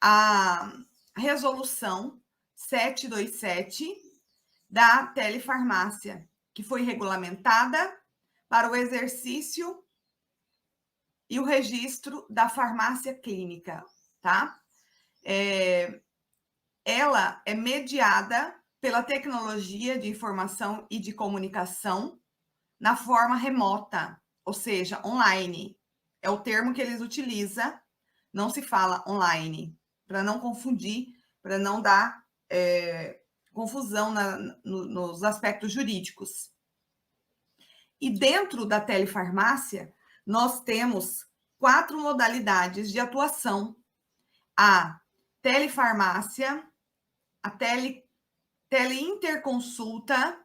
a resolução 727 da telefarmácia, que foi regulamentada para o exercício e o registro da farmácia clínica, tá? Ela é mediada pela tecnologia de informação e de comunicação na forma remota, ou seja, online. É o termo que eles utilizam, não se fala online, para não confundir, para não dar confusão nos aspectos jurídicos. E dentro da telefarmácia, nós temos 4 modalidades de atuação: a telefarmácia, a teleinterconsulta,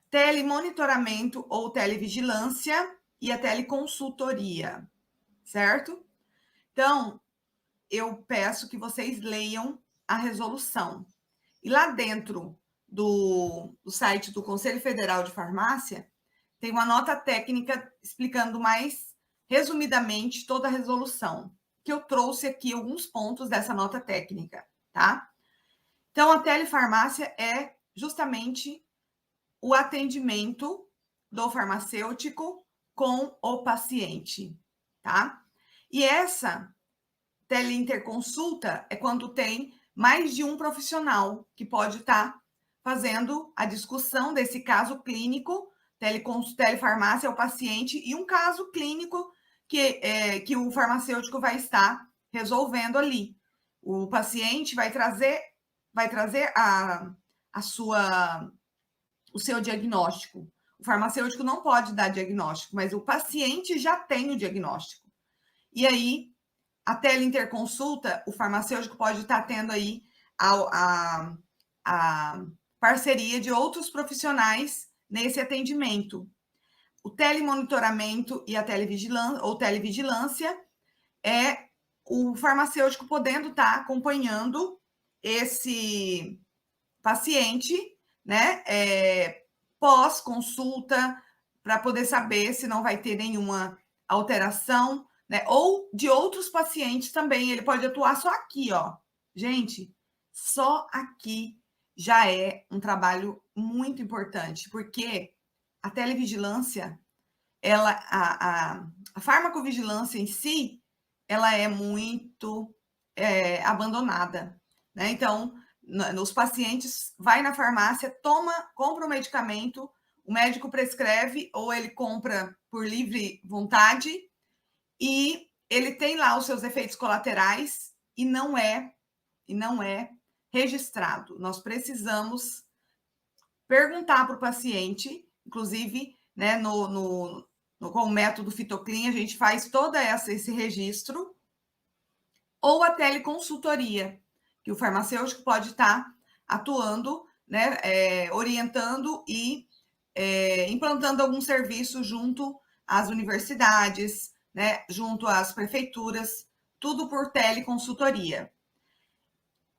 telemonitoramento ou televigilância e a teleconsultoria, certo? Então, eu peço que vocês leiam a resolução. E lá dentro do site do Conselho Federal de Farmácia, tem uma nota técnica explicando mais resumidamente toda a resolução, que eu trouxe aqui alguns pontos dessa nota técnica, tá? Então, a telefarmácia é justamente o atendimento do farmacêutico com o paciente, tá? E essa teleinterconsulta é quando tem mais de um profissional que pode estar fazendo a discussão desse caso clínico, telefarmácia é o paciente, e um caso clínico que o farmacêutico vai estar resolvendo ali. O paciente vai trazer o seu diagnóstico. O farmacêutico não pode dar diagnóstico, mas o paciente já tem o diagnóstico. E aí, a teleinterconsulta, o farmacêutico pode estar tendo aí a parceria de outros profissionais nesse atendimento. O telemonitoramento e a televigilância é o farmacêutico podendo estar acompanhando esse paciente, né, pós-consulta, para poder saber se não vai ter nenhuma alteração, né, ou de outros pacientes também. Ele pode atuar só aqui, ó. Gente, só aqui já é um trabalho muito importante, porque a televigilância, a farmacovigilância em si, ela é muito abandonada, né? Então, os pacientes vai na farmácia, compra o medicamento, o médico prescreve ou ele compra por livre vontade e ele tem lá os seus efeitos colaterais e não é registrado. Nós precisamos perguntar para o paciente, inclusive, né, com o método Fitoclean, a gente faz todo esse registro, ou a teleconsultoria, que o farmacêutico pode estar atuando, né, orientando e implantando algum serviço junto às universidades, né, junto às prefeituras, tudo por teleconsultoria.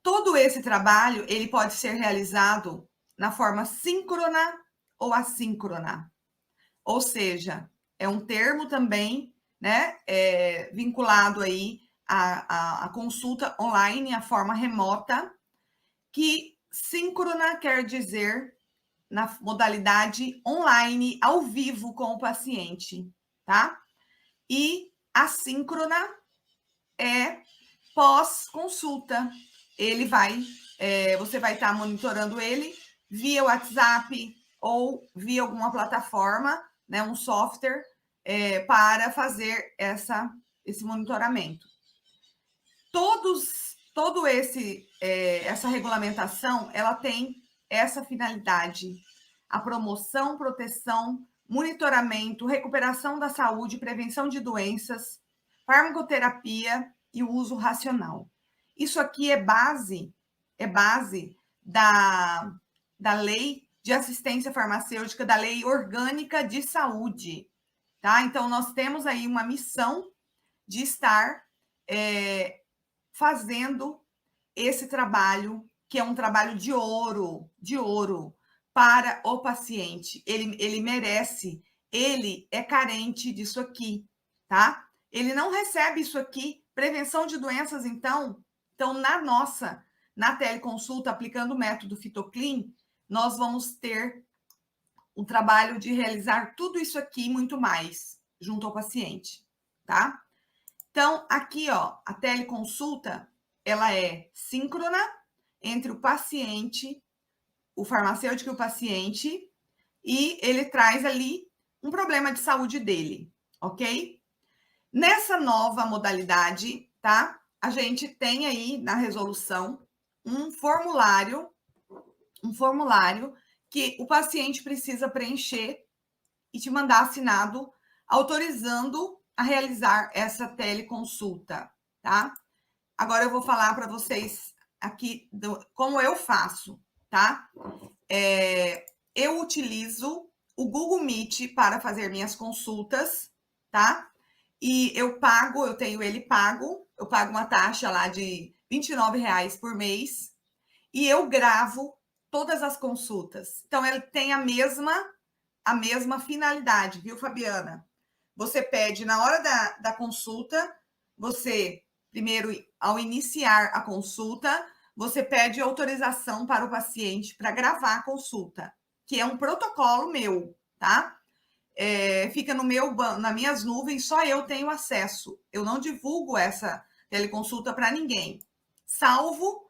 Todo esse trabalho ele pode ser realizado na forma síncrona ou assíncrona, ou seja, é um termo também, né, vinculado aí à consulta online, a forma remota, que síncrona quer dizer na modalidade online, ao vivo com o paciente, tá? E assíncrona é pós-consulta. Você vai estar monitorando ele via WhatsApp ou via alguma plataforma, né, um software, para fazer esse monitoramento. Essa regulamentação, ela tem essa finalidade: a promoção, proteção, monitoramento, recuperação da saúde, prevenção de doenças, farmacoterapia e o uso racional. Isso aqui é base da Lei de Assistência Farmacêutica, da Lei Orgânica de Saúde, tá? Então, nós temos aí uma missão de estar fazendo esse trabalho, que é um trabalho de ouro para o paciente. Ele merece, ele é carente disso aqui, tá? Ele não recebe isso aqui. Prevenção de doenças, então, Então, na teleconsulta, aplicando o método Fitoclean, nós vamos ter o trabalho de realizar tudo isso aqui e muito mais junto ao paciente, tá? Então, aqui, ó, a teleconsulta, ela é síncrona entre o paciente, o farmacêutico e o paciente, e ele traz ali um problema de saúde dele, ok? Nessa nova modalidade, tá? A gente tem aí na resolução um formulário que o paciente precisa preencher e te mandar assinado, autorizando a realizar essa teleconsulta, tá? Agora eu vou falar para vocês aqui como eu faço, tá? Eu utilizo o Google Meet para fazer minhas consultas, tá? E eu tenho ele pago, eu pago uma taxa lá de R$ 29 por mês e eu gravo todas as consultas. Então, ele tem a mesma finalidade, viu, Fabiana? Você pede na hora da consulta, você, primeiro, ao iniciar a consulta, você pede autorização para o paciente para gravar a consulta, que é um protocolo meu, tá? Fica nas minhas nuvens, só eu tenho acesso. Eu não divulgo essa teleconsulta para ninguém, salvo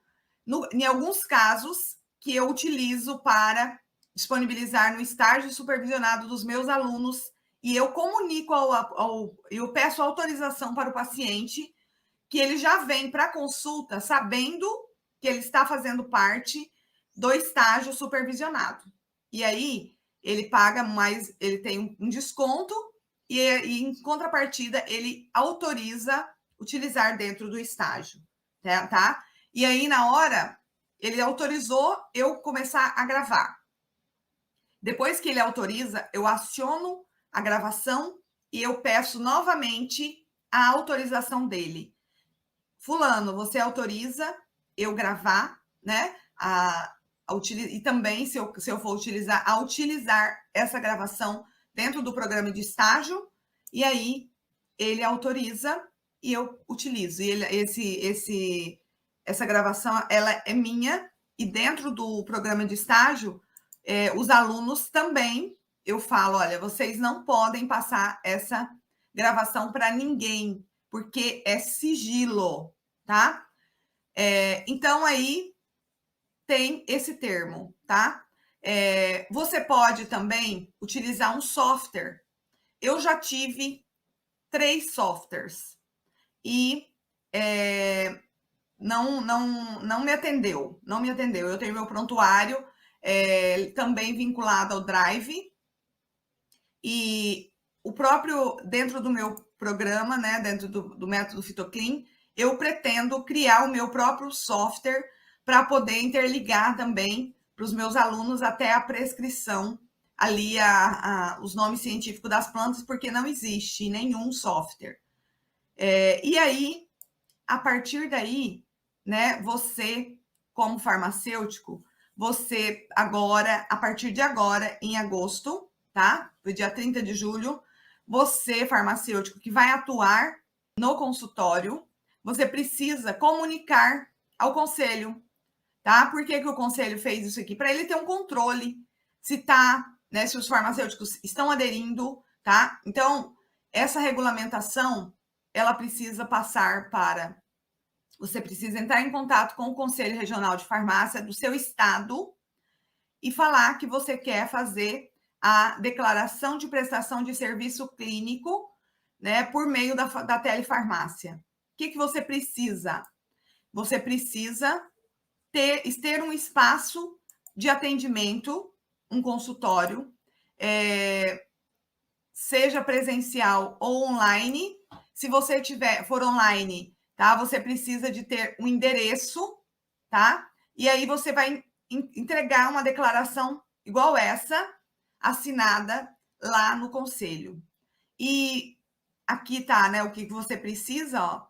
em alguns casos que eu utilizo para disponibilizar no estágio supervisionado dos meus alunos e eu comunico eu peço autorização para o paciente que ele já vem para a consulta sabendo que ele está fazendo parte do estágio supervisionado. E aí ele paga mais, ele tem um desconto e em contrapartida ele autoriza utilizar dentro do estágio, tá? E aí na hora ele autorizou eu começar a gravar. Depois que ele autoriza, eu aciono a gravação e eu peço novamente a autorização dele. Fulano, você autoriza eu gravar, né? E também, se eu for utilizar essa gravação dentro do programa de estágio, e aí ele autoriza e eu utilizo. E essa gravação, ela é minha, e dentro do programa de estágio, os alunos também, eu falo, olha, vocês não podem passar essa gravação para ninguém, porque é sigilo, tá? Então, aí tem esse termo, tá? Você pode também utilizar um software. Eu já tive 3 softwares e não me atendeu. Eu tenho meu prontuário também vinculado ao Drive e o próprio, dentro do meu programa, né, dentro do método Fitoclean, eu pretendo criar o meu próprio software para poder interligar também para os meus alunos até a prescrição ali os nomes científicos das plantas, porque não existe nenhum software. E aí, a partir daí, né, você, como farmacêutico, você agora, a partir de agora, em agosto, tá? No dia 30 de julho, você, farmacêutico, que vai atuar no consultório, você precisa comunicar ao conselho, tá? Por que o conselho fez isso aqui? Para ele ter um controle se né, se os farmacêuticos estão aderindo, tá? Então, essa regulamentação, ela precisa passar você precisa entrar em contato com o Conselho Regional de Farmácia do seu estado e falar que você quer fazer a declaração de prestação de serviço clínico, né, por meio da telefarmácia. O que você precisa? Você precisa ter um espaço de atendimento, um consultório, seja presencial ou online. Se você for online, tá? Você precisa de ter um endereço, tá? E aí você vai entregar uma declaração igual essa, assinada lá no conselho. E aqui tá, né, o que você precisa, ó,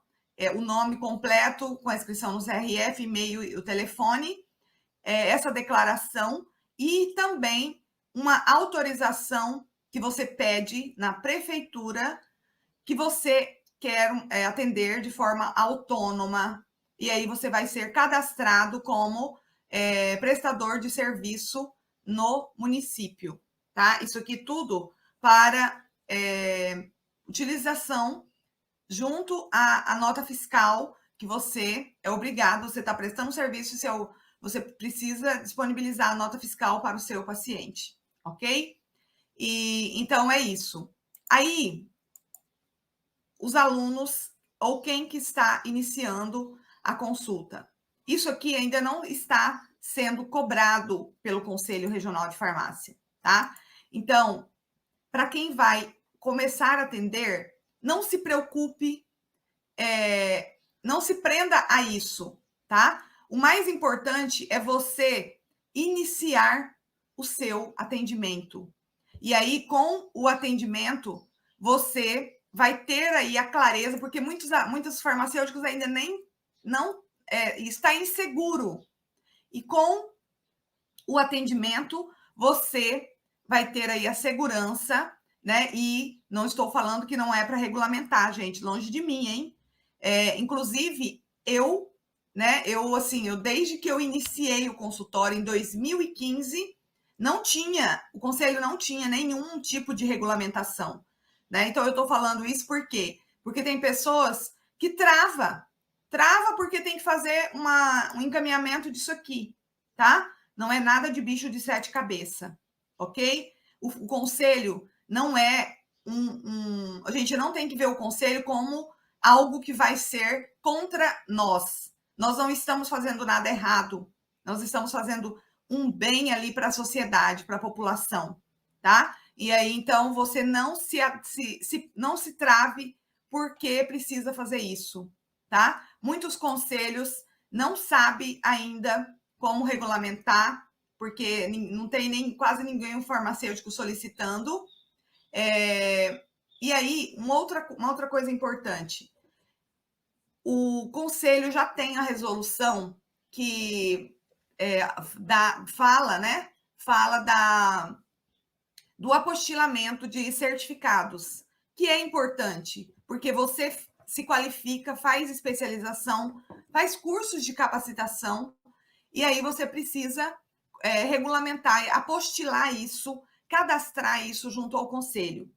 o nome completo com a inscrição no CRF, e-mail e o telefone, essa declaração e também uma autorização que você pede na prefeitura que você quer atender de forma autônoma e aí você vai ser cadastrado como prestador de serviço no município, tá? Isso aqui tudo para utilização junto à nota fiscal que você é obrigado, você está prestando serviço, você precisa disponibilizar a nota fiscal para o seu paciente, ok? E então é isso. Aí, os alunos ou quem que está iniciando a consulta. Isso aqui ainda não está sendo cobrado pelo Conselho Regional de Farmácia, tá? Então, para quem vai começar a atender, não se preocupe, não se prenda a isso, tá? O mais importante é você iniciar o seu atendimento. E aí, com o atendimento, você vai ter aí a clareza, porque muitos farmacêuticos ainda não está inseguro. E com o atendimento, você vai ter aí a segurança, né? E não estou falando que não é para regulamentar, gente, longe de mim, hein? Inclusive, né? Eu desde que eu iniciei o consultório em 2015, o conselho não tinha nenhum tipo de regulamentação, né? Então eu estou falando isso por quê? Porque tem pessoas que trava porque tem que fazer um encaminhamento disso aqui, tá? Não é nada de bicho de sete cabeças, ok? O conselho não é a gente não tem que ver o conselho como algo que vai ser contra nós. Nós não estamos fazendo nada errado. Nós estamos fazendo um bem ali para a sociedade, para a população, tá? E aí, então, você não não se trave porque precisa fazer isso, tá? Muitos conselhos não sabem ainda como regulamentar, porque não tem quase ninguém um farmacêutico solicitando. E aí, uma outra coisa importante, o conselho já tem a resolução que fala do apostilamento de certificados, que é importante, porque você se qualifica, faz especialização, faz cursos de capacitação, e aí você precisa regulamentar, apostilar isso, cadastrar isso junto ao conselho.